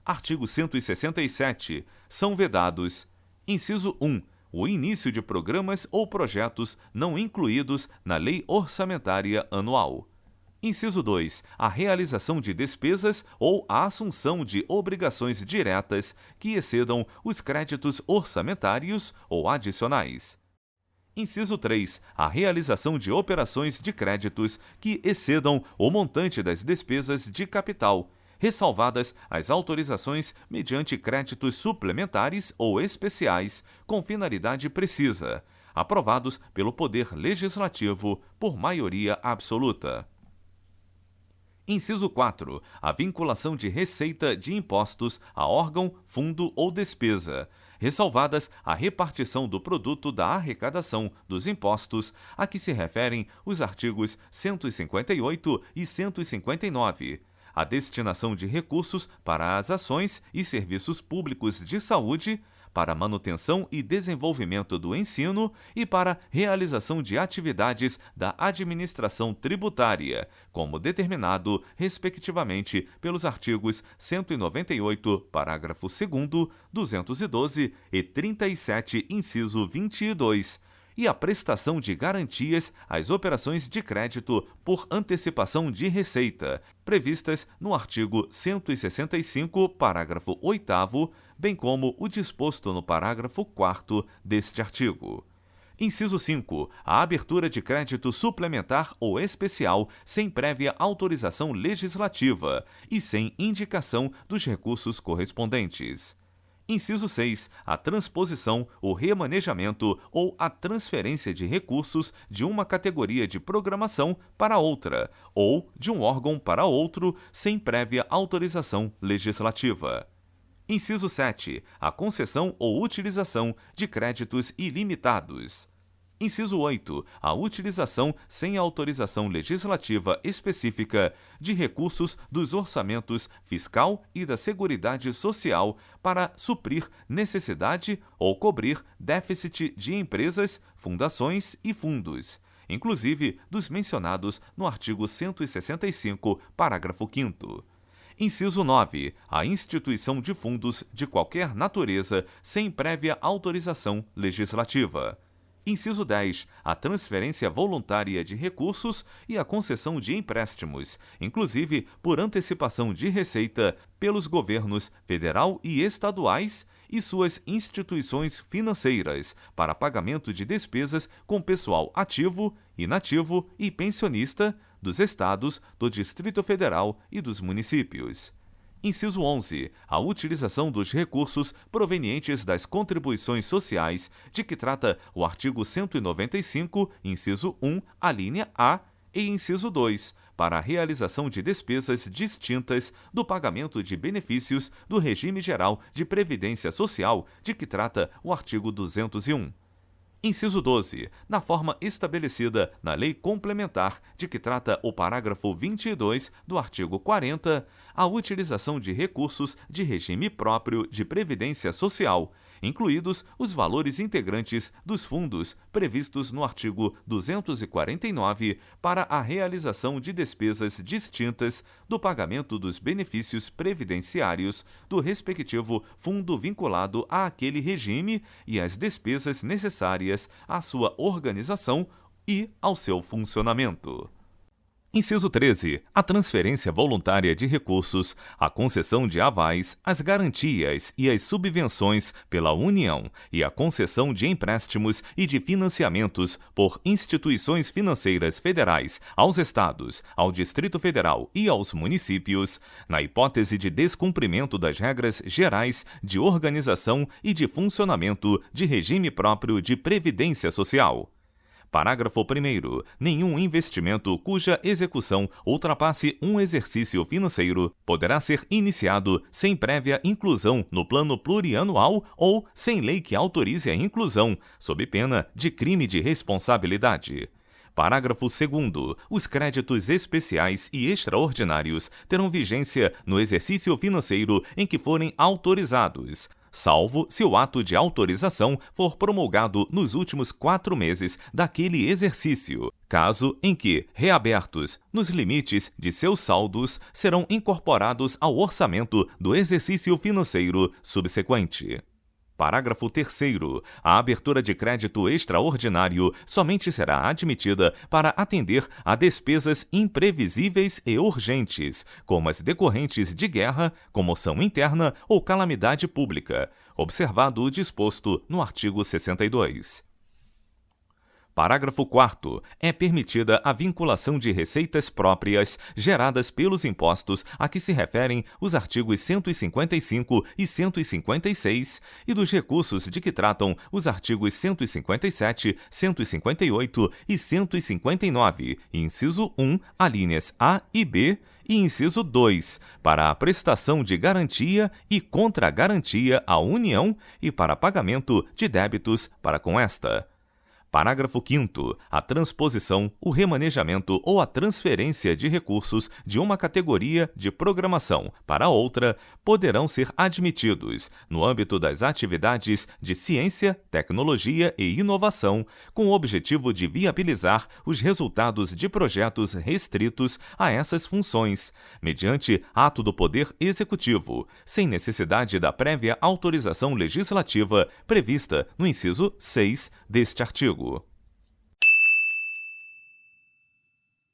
Artigo 167. São vedados: inciso 1. O início de programas ou projetos não incluídos na Lei Orçamentária Anual. Inciso 2. A realização de despesas ou a assunção de obrigações diretas que excedam os créditos orçamentários ou adicionais. Inciso 3. A realização de operações de créditos que excedam o montante das despesas de capital, ressalvadas as autorizações mediante créditos suplementares ou especiais com finalidade precisa, aprovados pelo Poder Legislativo por maioria absoluta. Inciso 4. A vinculação de receita de impostos a órgão, fundo ou despesa, ressalvadas a repartição do produto da arrecadação dos impostos a que se referem os artigos 158 e 159, a destinação de recursos para as ações e serviços públicos de saúde, para manutenção e desenvolvimento do ensino e para realização de atividades da administração tributária, como determinado, respectivamente, pelos artigos 198, parágrafo 2º, 212 e 37, inciso 22, e a prestação de garantias às operações de crédito por antecipação de receita, previstas no artigo 165, parágrafo 8º, bem como o disposto no parágrafo 4º deste artigo. Inciso 5. A abertura de crédito suplementar ou especial sem prévia autorização legislativa e sem indicação dos recursos correspondentes. Inciso 6. A transposição, o remanejamento ou a transferência de recursos de uma categoria de programação para outra, ou de um órgão para outro, sem prévia autorização legislativa. Inciso 7. A concessão ou utilização de créditos ilimitados. Inciso 8. A utilização sem autorização legislativa específica de recursos dos orçamentos fiscal e da Seguridade Social para suprir necessidade ou cobrir déficit de empresas, fundações e fundos, inclusive dos mencionados no artigo 165, parágrafo 5º. Inciso 9. A instituição de fundos de qualquer natureza sem prévia autorização legislativa. Inciso 10. A transferência voluntária de recursos e a concessão de empréstimos, inclusive por antecipação de receita, pelos governos federal e estaduais e suas instituições financeiras para pagamento de despesas com pessoal ativo, inativo e pensionista dos estados, do Distrito Federal e dos municípios. Inciso 11. A utilização dos recursos provenientes das contribuições sociais, de que trata o artigo 195, inciso 1, a linha A, e inciso 2, para a realização de despesas distintas do pagamento de benefícios do regime geral de previdência social, de que trata o artigo 201. Inciso 12. Na forma estabelecida na Lei Complementar, de que trata o parágrafo 22 do artigo 40, a utilização de recursos de regime próprio de previdência social, incluídos os valores integrantes dos fundos previstos no artigo 249 para a realização de despesas distintas do pagamento dos benefícios previdenciários do respectivo fundo vinculado àquele regime e as despesas necessárias à sua organização e ao seu funcionamento. Inciso 13. A transferência voluntária de recursos, a concessão de avais, as garantias e as subvenções pela União e a concessão de empréstimos e de financiamentos por instituições financeiras federais aos estados, ao Distrito Federal e aos municípios, na hipótese de descumprimento das regras gerais de organização e de funcionamento de regime próprio de previdência social. Parágrafo 1º. Nenhum investimento cuja execução ultrapasse um exercício financeiro poderá ser iniciado sem prévia inclusão no plano plurianual ou sem lei que autorize a inclusão, sob pena de crime de responsabilidade. Parágrafo 2º. Os créditos especiais e extraordinários terão vigência no exercício financeiro em que forem autorizados, salvo se o ato de autorização for promulgado nos últimos 4 meses daquele exercício, caso em que, reabertos nos limites de seus saldos, serão incorporados ao orçamento do exercício financeiro subsequente. Parágrafo 3º. A abertura de crédito extraordinário somente será admitida para atender a despesas imprevisíveis e urgentes, como as decorrentes de guerra, comoção interna ou calamidade pública, observado o disposto no artigo 62. Parágrafo 4º. É permitida a vinculação de receitas próprias geradas pelos impostos a que se referem os artigos 155 e 156 e dos recursos de que tratam os artigos 157, 158 e 159, inciso 1, alíneas A e B, e inciso 2, para a prestação de garantia e contra-garantia à União e para pagamento de débitos para com esta. Parágrafo 5º. A transposição, o remanejamento ou a transferência de recursos de uma categoria de programação para outra poderão ser admitidos, no âmbito das atividades de ciência, tecnologia e inovação, com o objetivo de viabilizar os resultados de projetos restritos a essas funções, mediante ato do Poder Executivo, sem necessidade da prévia autorização legislativa prevista no inciso 6 deste artigo.